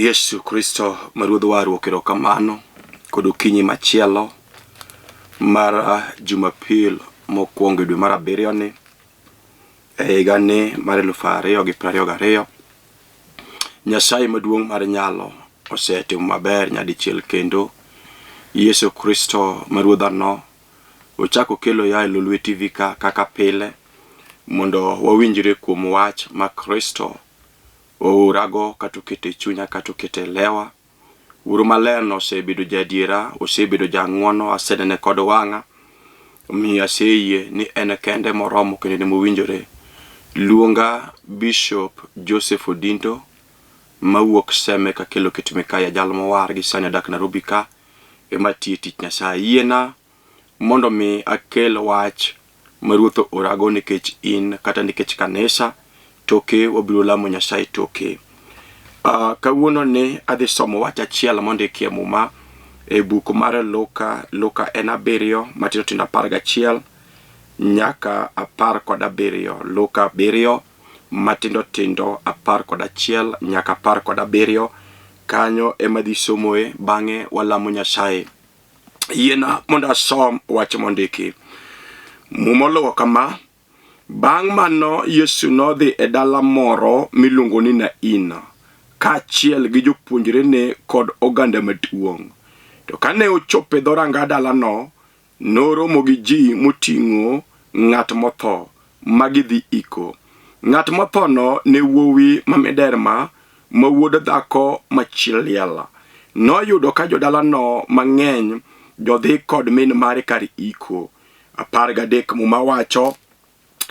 Yesu Kristo maruodho waru erokamano kod okinyi machielo mar Jumapil mokwongo dwe mar 7 ni e higa ni mar 2022. Nyasaye maduong' mar nyalo osetimo maber nyadichiel kendo. Yesu Kristo maruodhano ochako kelo ya Lolwe Tv kaka pile mondo wawinjre kuom wach ma Kristo ourago katukete chunya katukete lewa. Uru malerno osebedo jadiera, osebedo jang'wono, asenene kod wang'a. Mi aseyie ni en kende moromo kendo ne mowinjore. Luonga Bishop Joseph Odindo mawuok Seme ka kelo Kitmikaya jal mowar gi sani dak Nairobi ka ema tiyo tich Nyasaye. Yiena mondo mi akel wach maruotho orago nikech in kata nikech kanisa toke wabiro lamo Nyasaye toke. Kawuono ni adhi somo wach achiel mondiki e muma e buk mar Luka en 7 matindo tindo 11 nyaka 17. Luka 7 matindo tindo 11 nyaka 17. Kanyo ema dhi somoe bang'e walamo Nyasaye. Yiena mondo asom wach mondiki. Mumolo kama: bang' mano Yesu nodhi e dala moro miluongo ni Nain kaachiel gi jopuonjre ne kod oganda maduong'. To kane ochopo e dhoranga dalano, noromo gi ji moting'o ng'at motho magidhi iko. Ng'at mothono ne wuowi mamiderma ma wuod dhako machieliel. Noyudo ka jodalano mang'eny jodhi kod min mare kar iko. 13 muma wacho: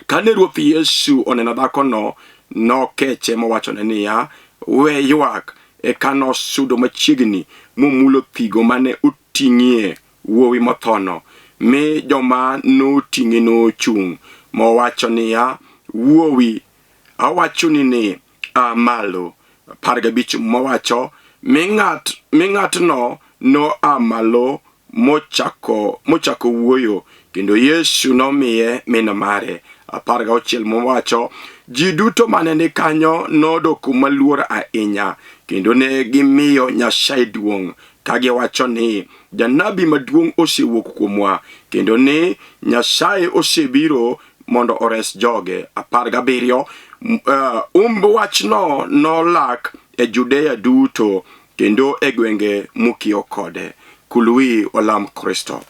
kane Ruoth Yesu oneno dhakono, nokeche mowachone niya, we ywak. Eka nosudo machiegni momulo thigo mane oting'ie wuowi mothono. Mi joma noting'e nochung' mowacho niya, wuowi, awachoni ni malo. 15 mowacho: mi ng'atno no malo mochako wuoyo, kendo Yesu nomiye min mare. 16 mowacho: ji duto mane ni kanyo nodok maluor ahinya, kendo ne gimiyo Nyasaye duong' kagiwacho ni janabi maduong' osewuok kuomwa, kendo ni Nyasaye osebiro mondo ores joge. 17 wachno nolak e Judea duto kendo e gwenge mokiewo kode. Kulwi olam Kristo.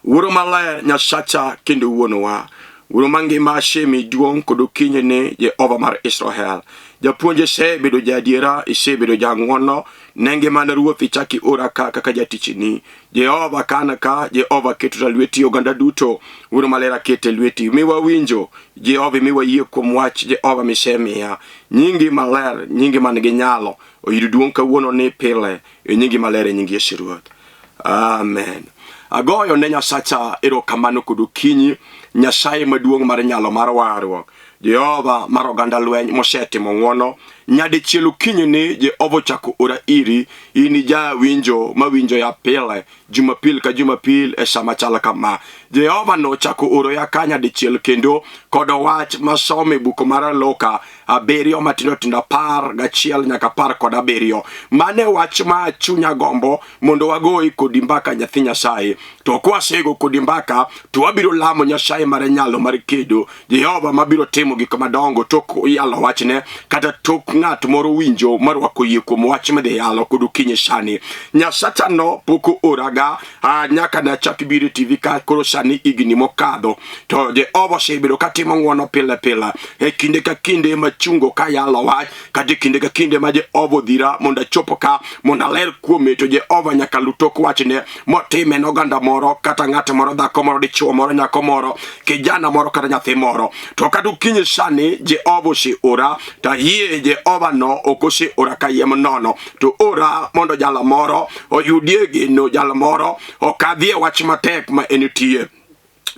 Wuro maler Nyasacha kendo wuonowa, wuro mangima shemi duong' kod okinyi ni Jehova mar Israel. Japuonje sebedo jadiera, isebedo jang'wono, nenge mana Ruoth ichaki ora ka kaka jatichni. Jehova kana ka, Jehova keto lweti oganda duto, wuro malera kete lweti. Miwa winjo, Jehova miwa yie kuom wach Jehova misemiya. Nyingi maler, nyingi man gi nyalo, oyudo duong' kawuono ni pile, e nyingi maler e nyingi Yesu Ruoth. Amen. Agoyo ne Nyasacha erokamano kod okinyi, Nyasaye maduong' mar nyalo mar warruok, Jehova mar oganda lweny mosetimo ng'wono. Nyadichiel okinyi ni Jehova chako ora iri, ini ja winjo mawinjo ya pile, Jumapil ka Jumapil e sama chala kama. Jehova no chako oro ya kanya dichiel kendo kod wach masome buko mar Luka 7 matindo tindo 11 nyaka 17. Mane wach ma chunya gombo mondo wagoi kodi mbaka nyathi Nyasaye. To kwasego kodi mbaka to wabiro lamo Nyasaye mar nyalo mar kedo, Jehova mabiro timo gik madongo tok yalo wachne kata tok ng'at moro winjo marwako yie kuom wach madhi yalo kod okinyi sani. Nyasacha no poko oraga nyaka na chak biro TV ka koro sani igni mokadho. To Jehova osebedo katimo ng'wono pile pile e kinde ka kinde machungo ka yalo wach, kata kinde ka kinde ma Jehova dhira mondo chopo ka mondo ler kuome. To Jehova nyaka lutok wachne motime n'oganda moro, kata ng'at moro, dhako moro, dichuo moro, nyako moro, kijana moro kata nyathi moro. To kata okinyi sani Jehova oseora, ta yie Jehova no okose ora kayem nono, to ora mondo jala moro oyudie geno, jala moro okadhie wach matek ma enitie.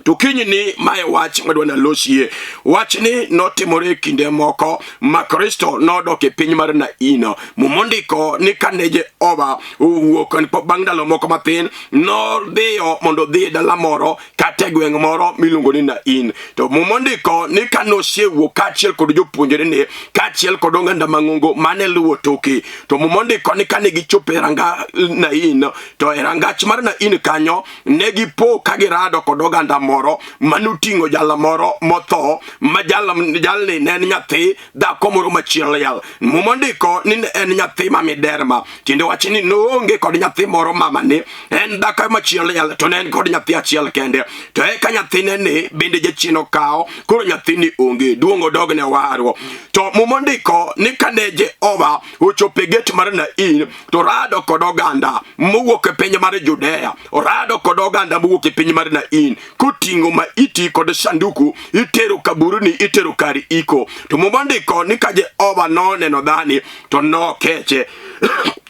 To kinyi ni mae wach madwana losie. Wach ni notimore kinde moko ma Kristo nodok e piny mar Nain. Mumondiko ni kaneje oba uwuok bang' ndalo moko mathin nodhiyo mondo dhi dala moro kata gweng' moro miluongo ni Nain. To mumondiko ni kanosewuok kaachiel kod jopuonjre ne kaachiel kod oganda mang'ongo mane luwo toke. To mumondiko ni kane gichopo e ranga Nain, to e rangach mar Nain kanyo ne gipo ka girado kod oganda moro manuting'o jal moro motho ma jalni ne en nyathi dhako moro machiel. Mumondiko ni en nyathi ma miderma, tiende wach ni noonge kod nyathi moro mamane, en dhako machiel to ne en kod nyathi achiel kende. To eka nyathine ni bende jachien okawo, koro nyathini onge, duong' odogne warwa. To mumondiko ni kane Jehova ochopo e get mar Nain, to rado kod oganda mowuok e piny mar Judea, orado kod oganda mowuok e piny mar Nain, koting'o maiti kod sanduku itero kaburuni, itero kar iko. To mumondiko ni ka Jehova noneno dhani to nokeche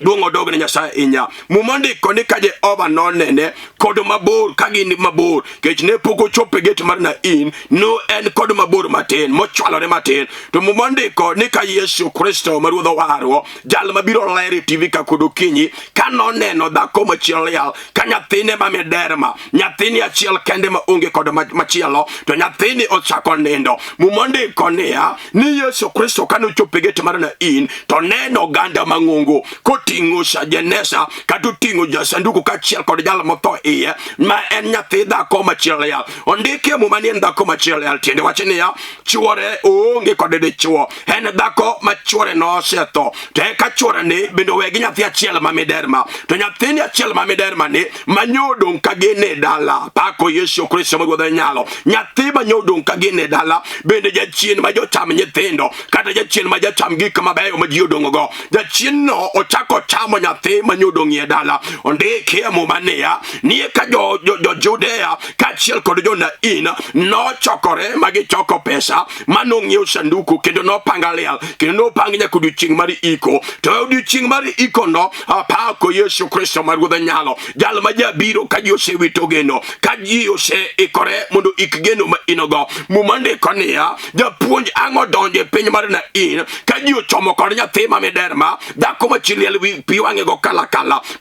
duong' odogne Nyasaye inya. Mumondiko ni ka Jehova nonene kod mabor, ka gin mabor, kech ne pok ochopo e get mar Nain, no en kod mabor matin, mochwalore matin. To mumondiko ni ka Yesu Kristo ma Ruodhwa warwa, jal mabiro ler e TV ka kod okinyi, ka noneno dhako machiel ka nyathine ma miderma, nyathini achiel kende ma onge kod machielo, to nyathini ochako nindo. Mumondiko niya ni Yesu Kristo kanochopo e get mar Nain, to neno oganda mang'ongo koting'o jenesa kata oting'o jasanduku kaachiel kod jal motho iye ma en nyathi dhako machiel. Ondike muma ni en dhako machiel, tiende wach niya chuore oonge kod dichuo, en dhako ma chuore nosetho. To eka chuore ni bende owe gi nyathi achiel ma miderma, to nyathini achiel ma miderma ni manyodong' ka gin e dala. Pako Yesu Kristo ma Ruodhwa nyalo. Nyathi manyodong' ka gin e dala bende jachien ma jocham nyithindo kata jachien ma jacham gik mabeyo ma ji odong'o go, jachien no ochako chamo nyathi manyodong' e dala. Ondike muma niya ni ka jo Judea kaachiel kod jo Nain nochokore ma gichoko pesa manong'iew sanduku kendo nopanga liel kendo nopang nyaka odiochieng' mar iko. To odiochieng' mar iko no apako Yesu Kristo ma Ruodhwa nyalo, jal ma jabiro ka ji osewito geno, ka ji oseikore mondo ik geno ma inogo. Mumondiko niya japuonj ang'o donjo e piny mar Nain ka ji ochomo kod nyathi ma miderma, dhako machiel pi wang'e go kala,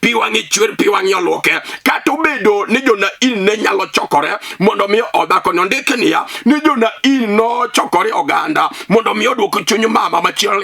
pi wang'e chwer, pi wang'e oluoke. Kata obedo ni jo Nain ne nyalo chokore mondo mi odhako ni, ondike niya ni jo Nain nochokore oganda mondo mi oduok chuny mama machiel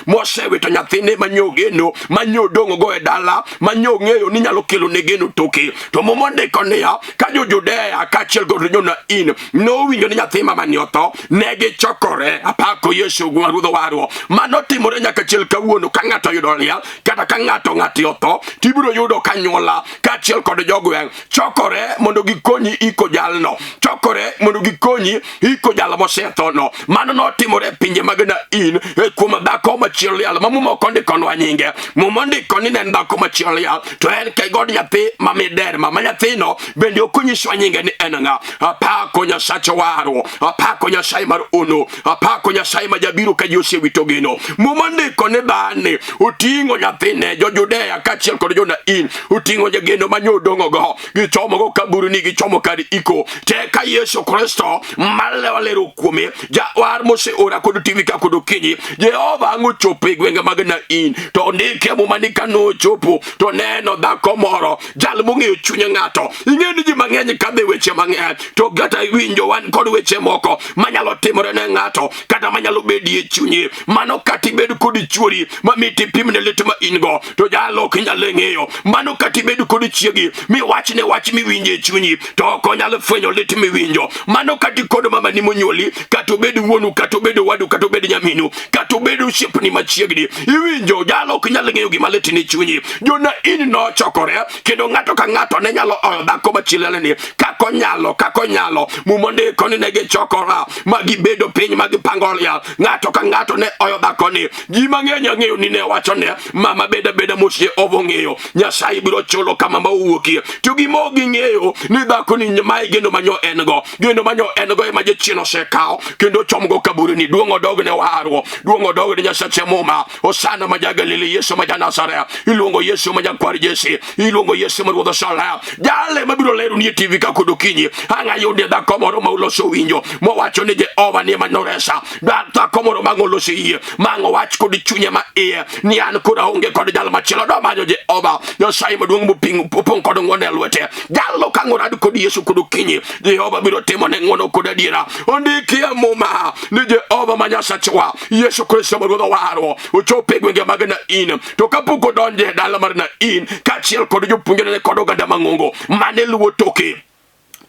mosewito nyathine manyogeno manyodong'o go e dala, manyong'eyo ni nyalo kelo ne geno toke. To mumondiko niya ka jo Judea kaachiel kod jo Nain nowinjo ni nyathi mama ni otho, ne gichokore. Apako Yesu ma Ruodhwa warwa. Manotimore nyaka chiel kawuono, ka ng'ato yudo liel kata ka ng'ati otho, tibiro yudo ka anyuola kaachiel kod jogweng' chokore mondo gikonyi iko jalno, chokore mondo gikonyi iko jal mosetho no. Mano notimore e pinje mag Nain kuom dhako machiel ma muma ok ondikonwa nyinge. Mumondiko ni ne en dhako machiel to en ke god nyathi ma miderma, ma nyathino bende ok onyiswa nyinge ni en ng'a. Apako Nyasache warwa, apako Nyasaye mar ono, apako Nyasaye ma jabiro ka ji osewito geno. Mumondiko ni dhani oting'o nyathine, jo Judea kaachiel kod jo Nain oting'o jageno manyodong'o go, gichomo go kaburuni, gichomo kar iko. Teka Yesu Kristo malewalero kuome jawar moseora kod TV ka kod okinyi, Jehova ang' ochopo e gwenge mag Nain. To ondike muma ni ka nochopo to neno dhako moro, jal mong'eyo chuny ng'ato. Ing'e ni ji mang'eny kadhe weche mang'eny, to kata winjo wan kod weche moko manyalo timore ne ng'ato kata manyalo bedie chunyi. Mano kata ibed kod chuori ma miti pimne lit ma in go, to jalo ok nyalo ng'eyo. Mano kata ibed kod chiegi miwachne wach miwinjo e chunyi, to ok onyalo fwenyo lit miwinjo. Mano kata kod mama ni monyuoli, kata obed wuonu, kata obed wadu, kata obed nyaminu, kata obed osiepni machiegni, iwinjo jalo ok nyalo ng'eyo gima lit ni chunyi. Jo Nain nochokore kendo ng'ato ka ng'ato ne nyalo oyo dhako machiel ni kako nyalo. Mumondiko ni ne gichokora ma gibedo piny ma gipango liel, ng'ato ka ng'ato ne oyo dhako ni. Ji mang'eny ang'eyo ni ne wacho ne mama beda mosie ovong'eyo Nyasaye biro chulo kama mawuokie to gimogi ng'eyo ni dhako ni mai geno manyo engo ema jachien sekao kendo chomgo kaburi ni duongo dog ne waro duongo dog ne Nyasache muma osana majagalili Yesu majanasarea iluongo Yesu majakwar Jesi iluongo Yesu maruodho Sala jale mabiro lero ni TV ka kodokinyi anga yonde dhako moro ma uloso winjo mowacho ni Jehova ni manoresa dhako moro mang'oloso iye mango wach kod chunye ma iye ni an koda onge kod jal machielo do manyo Jehova Nyasaye maduong' mopong kod ng'wono e lwete jalo ka ng'orad kod Yesu kodokinyi Jehova biro timo ne ng'wono kod adiera ondiki e muma ni Jehova ma Nyasachwa Yesu Kristo maruodho waro ochopo e gwenge mag Nain to kapok odonjo e dala mar Nain kaachiel kod jopuonjrene kod oganda mang'ongo mane luwo toke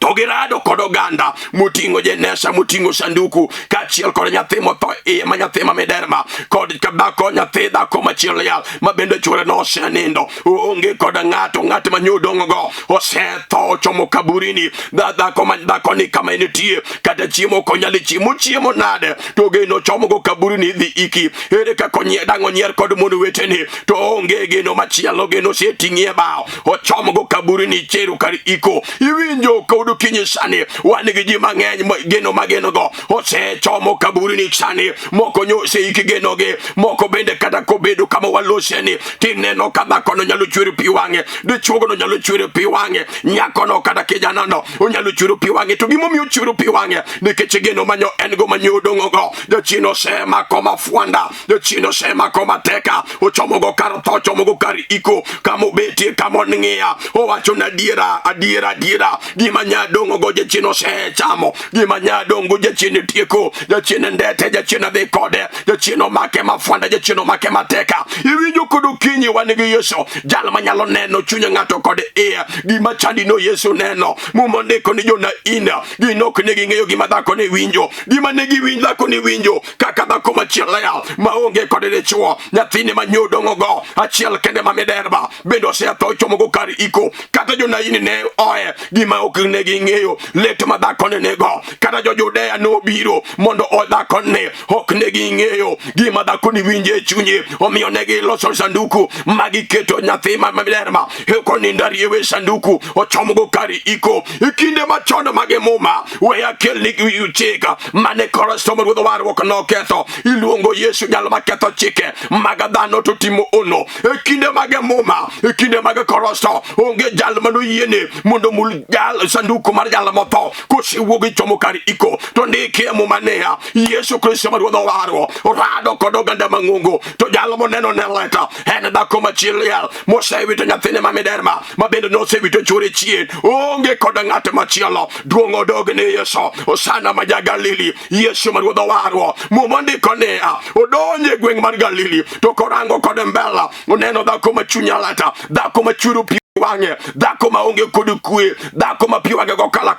Togirado kod oganda mutingo jenesa mutingo sanduku kaachiel kod nyathi motho iye ma nyathi ma miderma kod kabako nyathi dhako machielo yal ma bende chwore nosenindo onge kod ng'at ma nyodong' go osetho chomo kaburini dhako ni kama nitie kata chiemo konyali chiemo nade to geno chomo go kaburini dhi iki ere ka dang'o nyier kod mon weteni to onge geno machielo geno seting'ie bao ochomo go kaburini cheru kar iko iwinjo kod kinyi sani wanigi ji mang'eny geno mageno go ose chomo kaburini sani moko nyose iki geno ge moko bende kata kobedo kama waloseni tineno kama kono nyalo chwiri pi wang'e dichuogo no nyalo chwiri pi wang'e nyako no kata kijana no onyalo chwiri pi wang'e to gimomiyo chwiri pi wang'e nikech geno manyo en go manyodong'o go jachino sema koma fuanda jachino sema koma teka ochomo go kar tho chomo go kar iko kama obetie kama onng'iya owacho na adiera gima nyadongo go jachino chamo gima nyadongo jachino tieko jachino ndete jachino dhi kode jachino make mafuanda jachino make mateka iwinjo kodokinyi wanigi Yesu jal manyalo neno chunya ng'ato kod iye gima chandi no Yesu neno mumo ndiko ni jona ina ginok ne ging'eyo gima dhako ni winjo gima ne giwinjo dhako ni winjo kaka dhako machielo yal maonge kod dichuo nyathine manyodong'o go achiel kende ma miderba bendo osetho chomo go kar iko kata jona ini ne oe gima ok ne ging'eyo let ma dhako ne go kata jo Judea no biro mondo dhako ne ok ne ging'eyo gima dhako ni winje chunye omiyo ne giloso sanduku magiketo nyathi ma miderma konindo ariewe sanduku ochomo go kar iko ikinde machon mage muma we akel ni chika mane Kristo maruodho warruok noketho iluongo Yesu nyalo maketho chike mag dhano to timo ono ikinde mage muma ikinde mage Kristo onge jal manoyiene mondo mul jal sanduku mar jal motho kosiwuogi chomo kar iko to ndike muma neya Yesu Kristo maruodho warruok orado kod oganda mang'ongo to jal moneno ne leta en dhako machielo yal mosewito nyathine ma miderma ma bende nosewito chwore chien onge kod ng'at machielo duong' odog ne Yesu osana ma ja-Galili Yesu maruodho warruok muma ndiko niya odonje gweng' mar Galili to korango kod mbela oneno dhako ma chunya lata dhako ma chwero pi wang'e dhako maonge kod kwe dhako ma pi wang'e go kala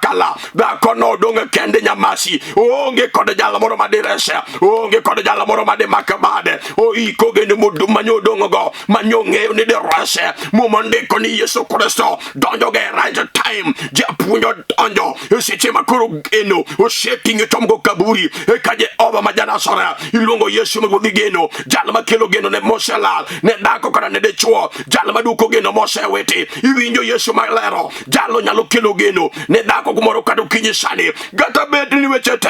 dhako no dong' kende nyamasi onge kod jalo moro madirese onge kod jalo moro madimakabade oiko gende manyodong'o go manyong'eyo ni direse muma ndiko ni Yesu Kristo donjo ge right time japuonjo donjo seche makoro geno oseting'e chomo go kaburi ka Jehova ma Janasara iluongo Yesu maruodhi geno jalo makelo geno ne moselal ne dhako kata ne dichuo jalo maduoko geno mosewiti iwinjo Yesu malero jalo nyalo kelo geno ne dhako kumoro kata okinyi sani gata bet ni weche te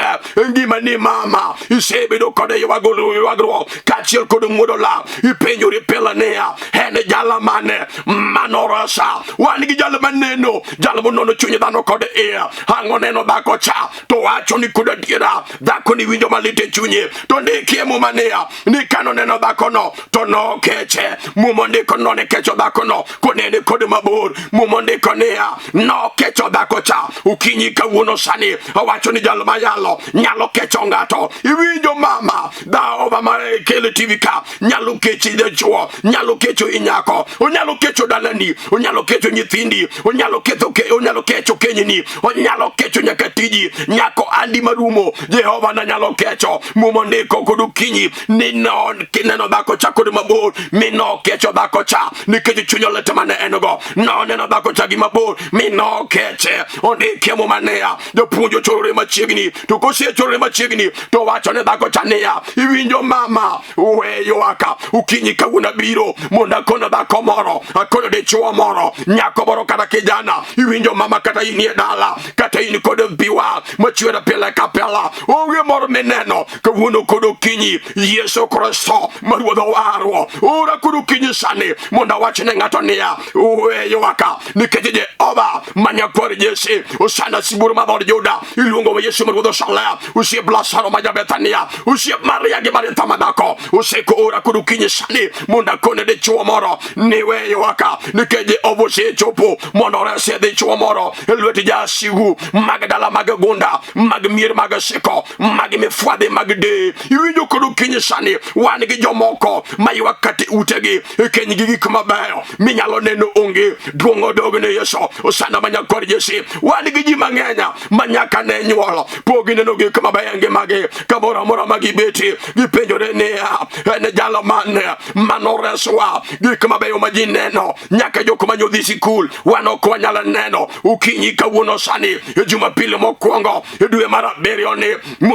ngima ni mama isebedo kod ywagruok kaachiel kod ng'wodo la ipenjori pile niya en jalo mane manoresa wan gi jalo maneno jalo monono chuny dhano kod iye ang'o neno dhako cha to wacho ni kod adiera dhako ni winjo malit e chunye to ndikie muma niya ni kano neno dhako no to nokeche muma ndiko none kecho dhako no konene kod mabor muma ndiko niya nokecho dhako cha ukinyi kawuono sani wacho ni jalo mayalo nyalo kecho ng'ato iwinjo mama Jehova ma kele TV ka nyalo kechi dichuo nyalo kecho inyako onyalo kecho dalani onyalo kecho nyithindi onyalo kecho kenyini onyalo kecho nyaka tiji nyako andi marumo Jehova na nyalo kecho muma ndiko kod okinyi ni non kineno dhako cha kod mabor mino kecho dhako cha nikech chunyo lete mane enogo waro noneno dhako chagi mabor mino keche ondike mumania jopuonjo chorore machiegni to kose chorore machiegni to wacho ne dhako chania iwinjo mama weyo aka ukinyi kawuna biro monda kono dhako moro akono de chuo moro nyako moro kata kijana iwinjo mama kata inie dala kata ini kode biwa machwera pele kapela onge moro meneno kawuno kodo kinyi Yesu Kristo maruodho waro ora kodo kinyi sani monda wachne ngato niya weyo aka nikech Jehova manyakwar Jesse osana siburu madhod Juda iluongo wa Yesu maruodho Shalem usie Blasaro maja Bethania usie Maria gi Maritha madako useko ora kodo kinyi sani monda kone de chuo moro ni weyo aka nikech Jehova osechopo mondo rese de chuo moro elweti jasigu magdala magagunda magmir magasiko magmefwade magde iwinjo kodo kinyi sani wan gi jomoko maywa kati utegi kenyi gi gik mabeyo minyalo neno onge duongo dogne Yesu osana manyakwar Jesse wan gi ji mang'enya manyaka ne nyuolo pogi neno gik mabeyo ngimagi kamoro amora magibeti gipenjore niya ene jalo manoreswa gik mabeyo ma ji neno nyaka jok manyodhi sikul wan ok wanyalo neno ukinyi kawuono sani Jumapili mokwongo dwe mar abiriyo ni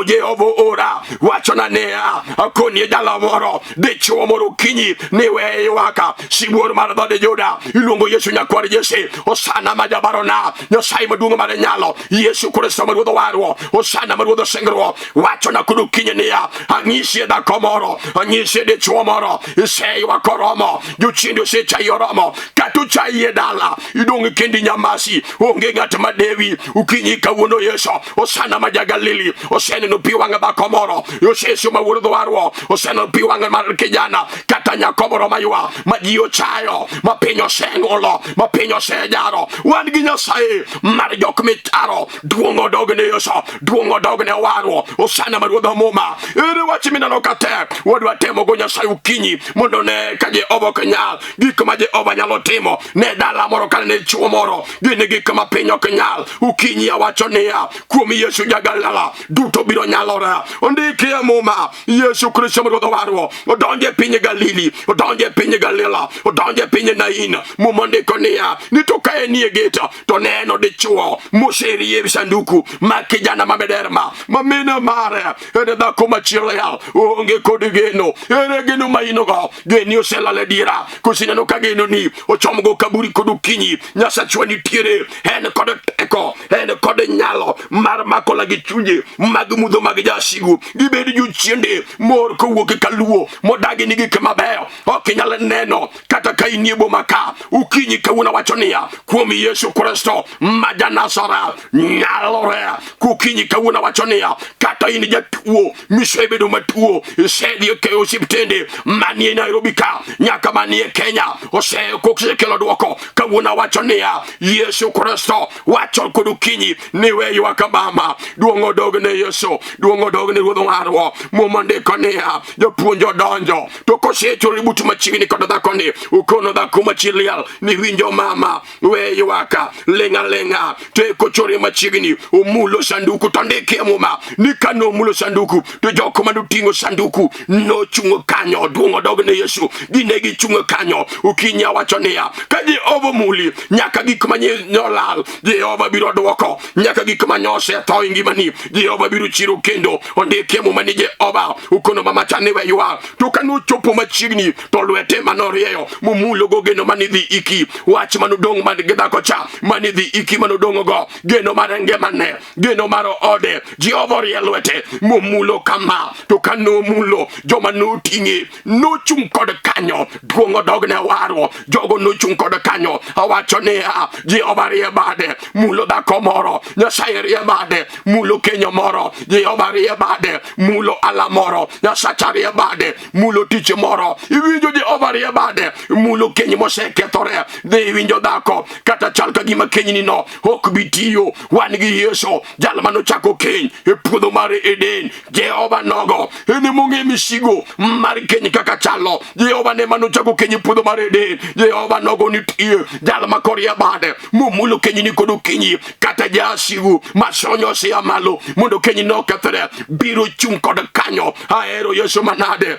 Jehova ora wachona niya akoni jalo moro dichuo moro ukinyi ni weyo aka sibuor mar dhode Juda iluongo Yesu nyakwar Jesse osana majabarona Nyasaye maduong' mar nyalo Yesu Kristo maruodho warwo osana maruodho singruok wachona kodo ukinyi niya ang'isi dhako moro ang'isi dichuo moro iseywa koromo jochiende osechayo romo kata ochayi dala idong' kendi nyamasi onge ng'at madewi ukinyi kawuono Yesu osana maja Galili oseneno pi wang' dhako moro Yesu maruodho warwo oseneno pi wang' mar kijana kata nyako moro maywa ma ji ochayo ma piny oseng'ulo ma piny osejaro wan gi Nyasaye mar jok mitaro duong' odogne Yesu duong' odogne warwo osana maruodho muma ere wach mineno katek wadwa temo go Nyasaye ukinyi mondo ne ka Jehova ok nyal gik ma Jehova nyalo timo ne dala moro kata ne chuo moro gin gik ma piny ok nyal ukinyi awacho niya kuom Yesu jagalala duto biro nyalore ondiki e muma Yesu Kristo maruodho warwo odonje piny Galili odonje piny Galila odonje piny Nain muma ndiko niya ni to ka enie geta to neno dichuo moserie sanduku ma kijana mamederma mamina mare ene dhako machielo onge kod geno ere geno mainogo geni oselale dira kosineno ka geno ni ochomgo kaburi kod ukinyi Nyasachwa nitiere en kod teko en kod nyalo mar mako lagi chunje mag mudho mag jasigu gibed jochiende mor kowuok kaluo modagi ni gik mabeyo ok nyalo neno kata ka iniebo maka ukinyi kawuono wacho niya kuom Yesu Kristo ma Janazareth nyalore kukinyi kawuono wacho niya kata in jatuo misebedo matuo isedhi ke osiptende manie Nairobi ka nyaka manie Kenya osekelo dwoko kawuono wacho niya Yesu Kristo wacho kod ukinyi ni weyo aka mama duong' odogne Yesu duong' odogne ruodho warwo muma ndiko niya jopuonjo donjo to kosechore but machiegni kod dhako ni ukono dhako machieliel ni winjo mama weyo aka lenga te kochore machiegni omulo sanduku to ndike muma ni kano mulo sanduku to joko manutingo sanduku no chungo kanyo duong' odogne Yesu gine gi chungo kanyo ukinyi awacho niya ka Jehova muli nyaka gik manyolal Jehova biro dwoko nyaka gik manyose tho ngimani Jehova biro chiro kendo ondike muma ni Jehova ukono mama chane weyo to kano chopo machiegni to lwete manorieyo mumulo go geno manidhi iki wach manodong' man gidhako cha manidhi iki manodong' go geno marenge mane geno maro ode Jehova rie lwete mumulo kama to kano mulo joma noting'e nochung' kod kanyo duong' odogne warwo jogo nochung' kod kanyo awacho niya Jehova rie bade mulo dhako moro Nyasaye rie bade mulo kenyo moro Jehova rie bade mulo ala moro Nyasacha rie bade mulo tich moro iwinjo Jehova rie bade mulo kenyi mosekethore dhi winjo dhako kata chal ka gima kenyni no ok bitiyo wan gi Yesu jal manochako keny e puodho mar Eden Jehova nogo ene mong'e misigo mar keny kaka chalo Jehova ne manochako keny e puodho mar Eden Jehova nogo nitie jal makorie bade mumulo kenyni kod ukinyi kata jasigu masonyo sia malo mondo kenyni no kethre biro chung' kod kanyo ahero Yesu manade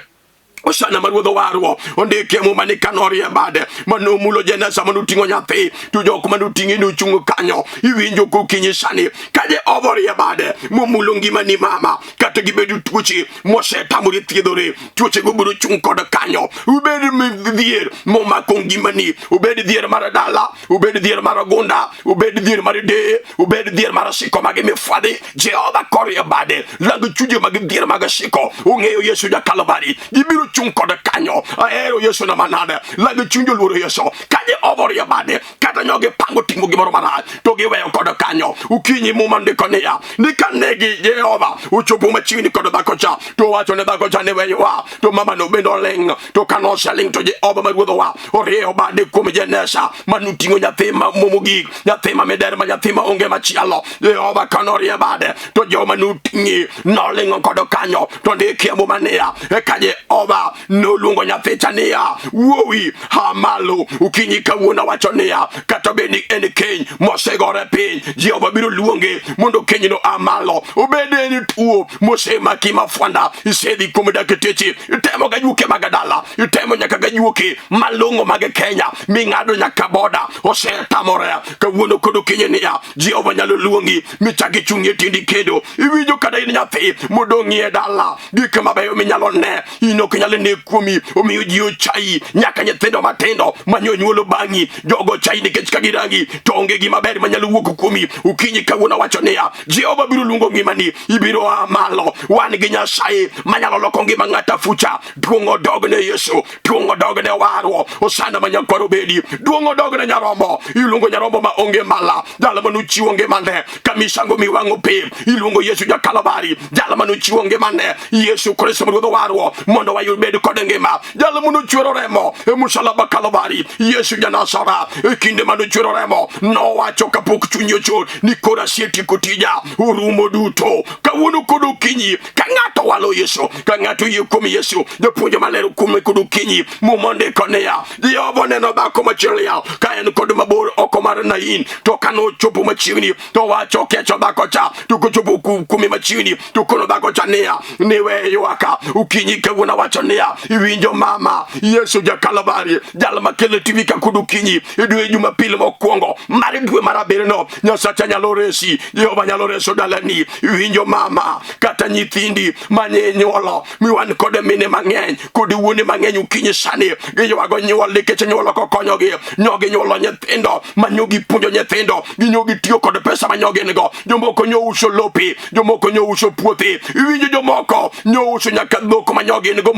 Osana maruodho warwo ondike mu mani kanorie bade manu mulo jenesa manu tingo nyathi tu jok manu tingi nu chungo kanyo iwinjo kukinyi sani kaje ovorie bade mu mulo ngimani mama kata gibedu tuoche mose tamuri thiedhore tuoche guburu chung kod kanyo ubedi midhier mo makongimani ubedi dhier maradala ubedi dhier maragunda ubedi dhier maride ubedi dhier marasiko magi mifwadhi Jehova korie bade lagu chuje magi dhier magasiko ungeyo Yesu ja Kalvari ibiru chung kod kanyo aero Yesu na manade lagu chunjo luro Yesu kaje ovorie bade kata nyoge pango tingo gimoro marad toge weyo kod kanyo ukinyi mumande konia nikanegi Jehova uchopo machini kod bakocha to wacho ne bakocha ne weyo wa to mama no bendo leng to kano shaling to Jehova maruodho wa oreo bade kuom jenesa manutingo nyathima momugi nyathima mederma nyathima onge machialo Jehova kanorie bade to joma nutingi no lengo kod kanyo to ndike mumania kaje ova no lungo nyathechania wowi hamalo ukinyi kawuna wachonia katobeni eni keny mosegore piny Jehova biro luonge mondo kenyino amalo obedeni tuo mosema kima fwanda isedhi kuom daketeche itemo gajuke magadala itemo nyaka gajuke malongo mage Kenya mingado nyaka boda osetamore kawuono kodo kenyenia Jehova nyalo luongi michaki chungi tindi kedo iwijo kada in nyathi modongi dala gik mabeyo minyalo ne inok nyalo ne kuomi omiyo ji ochai nyaka nyithindo matindo manyonyuolo bangi jogo chai nikech kagirangi to onge gima ber manyalo wuok kuomi ukinyi kawuono wacho niya Jehova biro luongo ngimani ibiro amalo wan gi Nyasaye manyalo loko ngima ng'ata fucha duongo dogne Yesu duongo dogne warwo osana manyakwaro bedi duongo dogne nyarombo iluongo nyarombo ma onge mala dala manu chiwo ngimane kamisango miwango pe iluongo Yesu ja Kalvari dala manu chiwo ngimane Yesu Kristo maruodho warwo mondo wayud bed kod ngima dala manu chwero remo e musalaba Kalvari Yesu ja Nazara e kinde manu chwero remo no wacho kapok chunyo chor ni kora sieti kotija urumo duto kawuono kodo kinyi ka ng'ato walo Yesu ka ng'ato yie kuom Yesu japuonjo malero kuom kodo kinyi mumonde koneya Jehova neno dhako machielo ka en kod mabor oko mar Nain to kano chopo machiegni to wacho kecho dhako cha to kochopo kuom machiegni to kono dhako cha niya niwe ywaka ukinyi kawuono wacho niya iwinjo mama Yesu ja Kalvari jal makelo TV ka kodo kinyi dwe Jumapil mokwongo mar dwe mar abirino Nyasacha nyalo resi Jehova nyalo reso dalani iwinjo mama kata nyithindi manye nyuolo miwan kode mine mang'eny kod wuone mang'eny ukinyi sani giywago nyuol nikech nyuolo kokonyogi nyogi nyuolo nyithindo manyogi puonjo nyithindo ginyogi tiyo kod pesa manyogi nigo jomoko nyouso lopi jomoko nyouso puothi iwinjo jomoko nyouso nyaka dhok manyogi nigo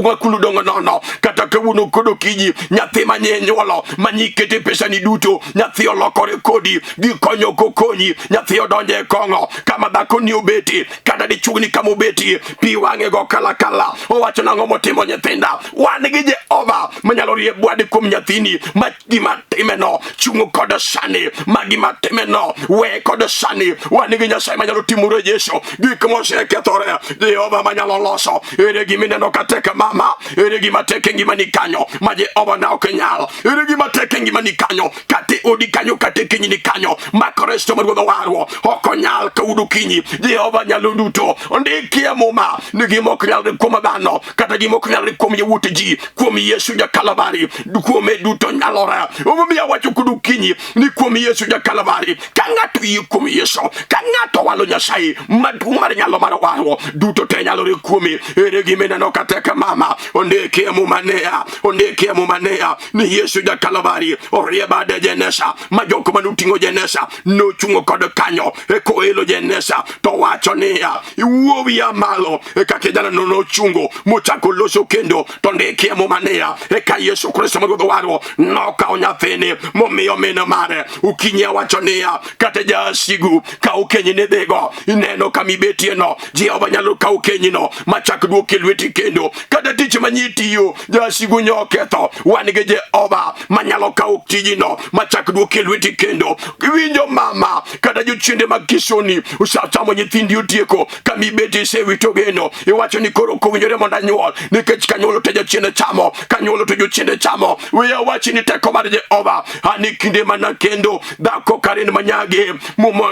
makulu dongo nono kata kawuono kodo kinyi nyathi manye nyuolo manyikete pesa ni duto nyathi olokore kodi gikonyo kokonyi nyathi odonje kongo kama dhako ni obeti kata dichugni kama obeti pi wang'e go kala owacho nang'o motimo nyithinda wan gi Jehova manyalo rie bwadi kuom nyathini ma gima timeno chungo kod sani ma gima timeno we kod sani wan gi Nyasaye manyalo timo rejesho gik mosekethore Jehova manyalo loso ere gima ineno kateka mama ere gima teke ngima ni kanyo ma Jehova na ok nyal ere gima teke ngima ni kanyo kate odi kanyo kate kinyi ni kanyo ma Kristo maruodho warwo okonyal kaudu kinyi Jehova nyalo duto ondikie muma ni gima ok nyal kuom dhano kata gima ok nyal kuom yawuot ji kuom Yesu ja Kalvari kuom duto nyalore omiyo wacho kudu kinyi ni kuom Yesu ja Kalvari ka ng'ato yie kuom Yesu ka ng'ato walo Nyasaye maduong' mar nyalo mar warwo duto te nyalore kuome ere gima ineno kateka mama ondikie mumanea ni Yesu ja Kalvari orie bade jenesa ma jok manuting'o jenesa nochungo kod kanyo e koelo jenesa to wacho niya iwuowi ya malo e ka kijana no chungo mochako loso kendo to ndikie mumanea e ka Yesu Kristo maruodho warwo nokawo nyathini momiyo mine mare ukinyi wacho niya kata jasigu ka ukenyi ne dhigo ineno kamibetie no Jehova nyalo kawo kenyino machak duoke lweti kendo kata tich manyitiyo jasigu nyoketho wan gi Jehova manyalo kawo tijino machak duoke lweti kendo. Winjo mama kata jochiende mag kisoni usachamo nyithindi otieko kami beti sewito geno iwacho ni koro kowinjore mondo anyuol nikech kanyuolo to jochiende chamo kanyuolo to jochiende chamo. Wiya wachi ni teko mar Jehova ani kinde mana kendo dhako Karen Manyage mumo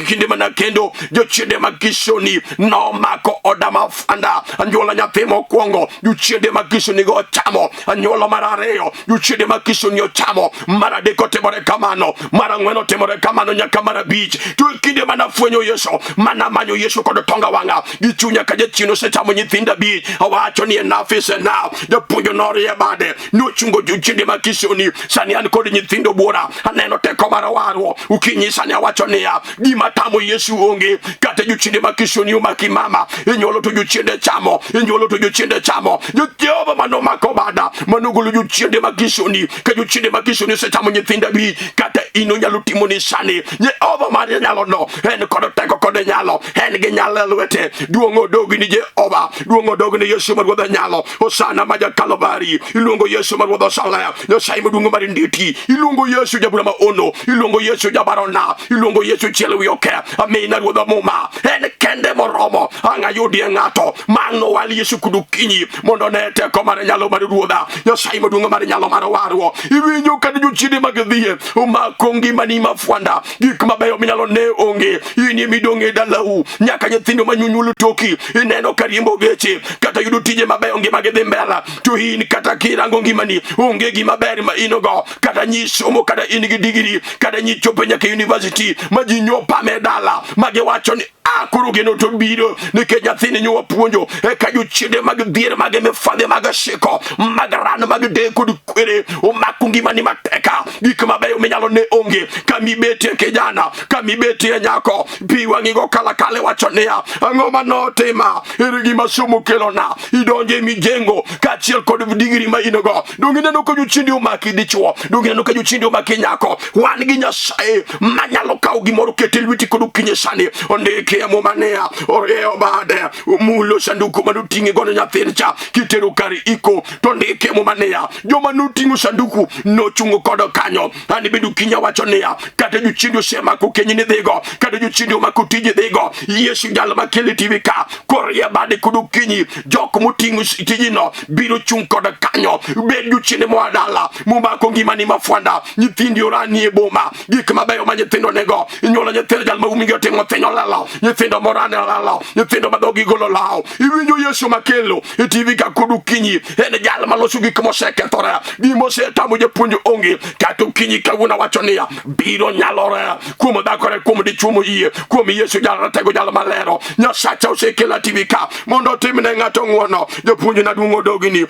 kinde mana kendo jochiende mag kisoni no mako odama fanda anyuola nyathi mokwongo jochiende mag kisoni go chamo anyuola mar ariyo jochiende mag kisoni ochamo mar adek otimore kamano mar ang'wen otimore kamano nyaka mar abich. To kinde mana fwenyo Yesu mana manyo Yesu kod tonga wanga gi chunya ka jachino sechamo nyithinda bi awacho ni enough is enough. Japuonjo norie bade nochungo jochiende mag kisoni sani an kod nyithindo buora aneno teko mar warwo ukinyi sani awacho niya gima tamo Yesu onge kata jochiende mag kisoni omaki mama inyuolo to jochiende chamo inyuolo to jochiende chamo Jehova mano mako bada manogolo jochiende mag kisoni ka jochiende mag kisoni sechamo nyithinda bi kata ino nyalo timo ni sani Jehova mar nyalo no en kod teko kod nyalo en gi nyalo lwete duongo dogi ni Jehova duongo dogi ni Yesu mar Ruodha nyalo osana maja Kalvari iluongo Yesu mar Ruodha Salaya Nyasaye maduongo mar nditi iluongo Yesu jabura ma ono iluongo Yesu jabarona iluongo Yesu chielo yoke amina Ruodha muma en kende moromo anga yudi ngato mano wali Yesu kudukinyi mondo ne teko mar nyalo mar Ruodha Nyasaye maduongo mar nyalo mar warwo iwinjo kad jochiende mag dhiye omakongi mani mafwanda gik mabeyo minyalo ne onge ini midonge dalau nyaka nyithindo manyunyulu toki ineno kariembo geche kata yudo tije mabeyo ngima gi dhi mbele to in kata kirango ngimani onge gima ber ma inogo kata nyisomo kata in gi digiri kata nyichopo nyaka university ma ji nyopa medala magiwacho ni koro geno to biro nikech nyathini nyowa puonjo ka jochiende mag dhier mag mifadhe mag shiko mag ran mag de kod kwere omako ngimani mateka gik mabeyo minyalo ne onge kami betie kijana kami betie nyako pi wangigo kala kale wacho niya ang'o manotima ere gima somo kelona idonje mijengo kachiel kod digiri ma inogo donge neno ka jochiende omaki dichuo donge neno ka jochiende omaki nyako wan gi Nyasaye manyalo kawo gimoro kete lweti kod okinyi sani ondike Mumania oreo bade mulo sanduku manutingi gono nyathincha kitero kari iko tondike Mumania joma nutingo sanduku no chungo kodo kanyo ani bedu kinya wacho niya kata jochiende sema ko kenyini dhigo kata jochiende omako tije dhigo Yesu jalo makele TV ka koria bade kudu kinyi jok mutingo tijino biro chung kodo kanyo bed jochiende mwadala mumako ngimani mafwanda nyithindi orani e boma gik mabeyo ma nyithindo nego inyola nyithindo jalo maumingi otimo thinyo lalo nyithindo morane lalo nyithindo madhogi golo lao iwinjo Yesu makelo e TV ka kudu kinyi ene jalo maloso gik mosekethore gimose tamo japuonjo onge kata kinyi kawuna wacho niya biro nyalore kuom dhakore kuom dichumo yie kuom Yesu jalo ratego jalo malero Nyasacha osekela TV ka mondo timne ng'ato ng'wono japuonjo na duongo dogni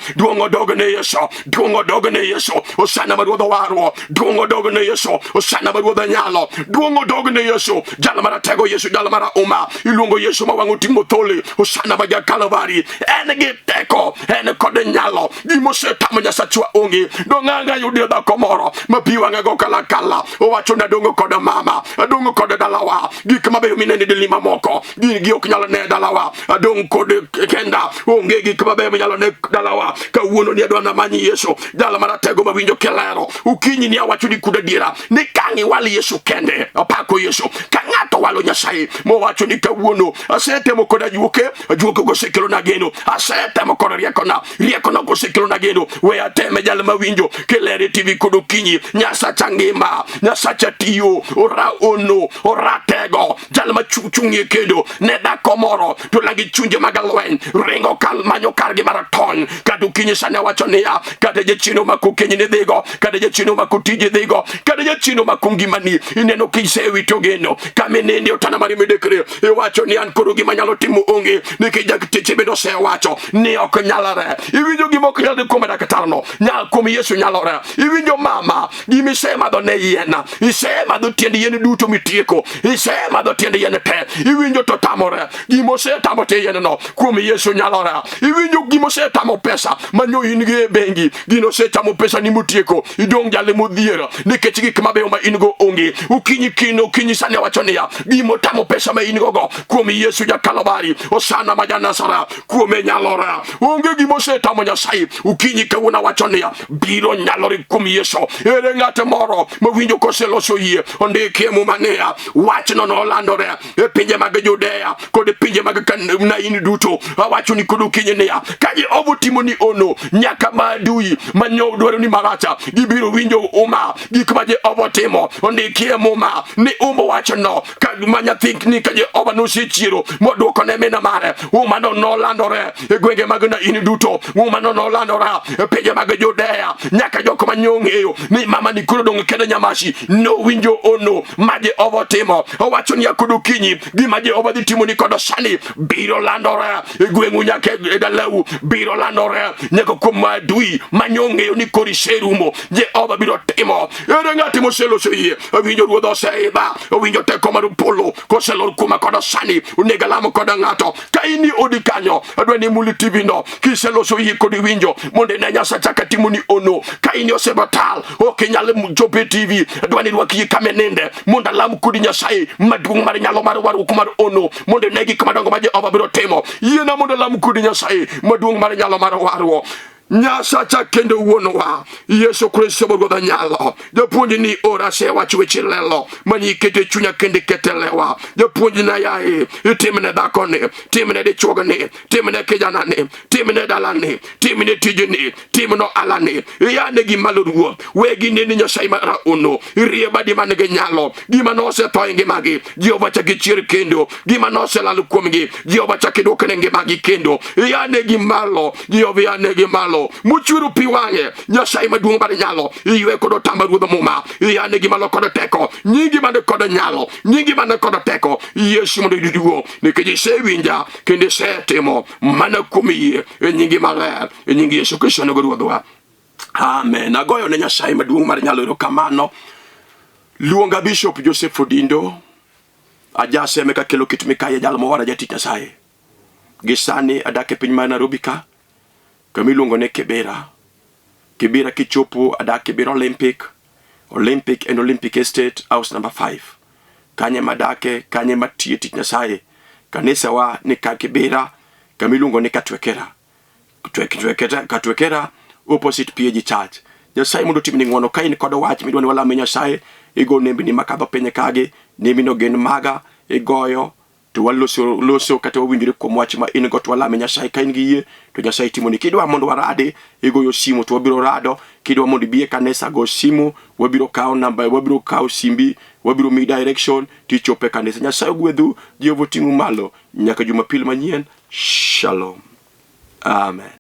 Yesu duongo dogni Yesu osana mar Ruodha warwo duongo dogni Yesu osana mar Ruodha nyalo duongo dogni Yesu jalo maratego Yesu jalo mara uma iluongo Yesu ma wango timo thole osana maja Kalvari en gi teko en kod nyalo gimose tamo Nyasachwa onge donganga yudi dhako moro ma pi wanga go kala owacho na dongo kod mama dongo kod dalawa gik mabeyo minene dilima moko gi ok nyalo ne dalawa adong kod kenda onge gik mabeyo nyalo ne dalawa kawuono ni adwana manyi Yesu jalo maratego mawinjo kelero ukinyi ni awacho ni kuda diera ni kangi wali Yesu kende apako Yesu ka ng'ato walo Nyasaye mo wacho ni kawuono asetemo kod ajuoke go sekelo na geno asetemo kod rieko na go sekelo na geno we ateme jalo mawinjo kelere TV kod okinyi Nyasacha ngima Nyasacha tiyo ora ono ora tego jalo machung'ie kendo ne dhako moro to langi chunje magalwen ringo kal manyo kargi maraton kata okinyi sani wacho niya kata jachino makokenyi ne dhigo kata jachino makotije dhigo kata jachino makungimani ineno kisewito geno kamenende otana mari medekre iwacho ni an koro gima nyalo timo onge nikech jakteche bedo sewacho ni ok nyalore iwinjo gima ok nyalore kuom daktarno nyal kuom Yesu nyalore iwinjo mama gima isemadho ne yien isemadho tiend yien duto mitieko isemadho tiend yien te iwinjo to tamore gima osetamo te yien no kuom Yesu nyalore iwinjo gima osetamo pesa manyo in gi bengi gino osetamo pesa ni mutieko idong jale modhiera nikech gik mabeyo ma in go onge ukinyi kino kinyisani wachonia gimo tamo pesa ma inigogo kuom Yesu ja Kalvari osana majanasara kuom nyalora onge gimo setamo Nyasaye ukinyi kawuna wachonia biro nyalori kuom Yesu ere ng'at moro mawinjo koseloso yie ondike mumania wachno no landore e pinje mag Judea kod pinje mag Kanaini duto awacho ni kodu kinyinia kaje obutimo ni ono nyaka madui manyo dwaro ni maracha gibiro winjo uma gik maje obotimo ondike muma ni umbo wacho no manya think ni kaje obanusi chiro modwoko ne mena mare uma no landore e gwenge mag Naini duto uma no landore e pinje mag Judea nyaka joko manyong'eyo ni mama ni kuro dong kede nyamashi no winjo ono maje obotimo owacho ni akudu kinyi gimaje obadhi timo ni kodo sani biro landore e gwengu nyaka e dalau biro landore nyaka kuom madui manyong'eyo ni kori serumo je oba biro timo ere ng'ati moseloso yie winjo ruodh oseiba winjo teko mar polo koselor kuma kodo sani unega lamo kodo ng'ato ka ini odi kanyo adwa ni muli TV no kiseloso yie kodi winjo monde ne Nyasacha katimo ni ono ka ini osebatal okinyal jope TV adwa ni rwaki kamenende monde lam kodi Nyasaye maduong' mar nyalo mar waru kumar ono monde negi kamadongo maje oba biro timo yena monde lam kodi Nyasaye maduong' mar nyalo mar waru Nyasacha kendo wuonwa Yesu Kristo bogo nyalo japuonj ni ora se wacho weche lelo mani kete chunya kende ketelewa japuonj na yae itimne dakone timne de chogane timne kijana ne timne dalane timne tijini timno alane yane gi maluruo wegi ne Nyasaye mara ono rieba di manege nyalo gima no se toinge magi Jehova cha gichir kendo gima no se lalu komgi Jehova cha kidokene magi kendo yane gi malo Jehova yane gi malo muchuru piwange Nyasaye maduong' bar nyalo iwe kodo tamba ruodho muma yane gi malo kodo teko nyingi mane kodo nyalo nyingi mane kodo teko Yesu mondo iduwo nikech sewinja kende setimo mana kumiye nyingi maler nyingi Yesu Kristo no ruodhwa amen. Agoyo ne Nyasaye maduong' mar nyalo erokamano. Luonga Bishop Joseph Odindo ajase meka kelo kit mikaye jal mowara jatich Nyasaye gisani adake piny mar Nairobi ka kamiluongo ne Kibera kichopo adak Kibera Olympic and Olympic Estate House number 5 kanye madake kanye matie tich Nyasaye kanisa wa ni ka Kibera kamiluongo ne Katwekera opposite PAG Church. Nyasaye mondo timni ng'wono ka in kod wach midwani walame Nyasaye igo nembni makadho penye kage nembino gen maga igoyo to waloso kata wawinjore kuom wach ma in go to walame Nyasaye ka in gi yie to Nyasaye timoni. Kidwa mondo warade igoyo simu to wabiro rado. Kidwa mondo biye kanisa go simu wabiro kawo namba wabiro kawo simbi wabiro mi direction tichope kanisa. Nyasaye gwedhu Jehova ting'u malo nyaka Jumapil manyien. Shalom. Amen.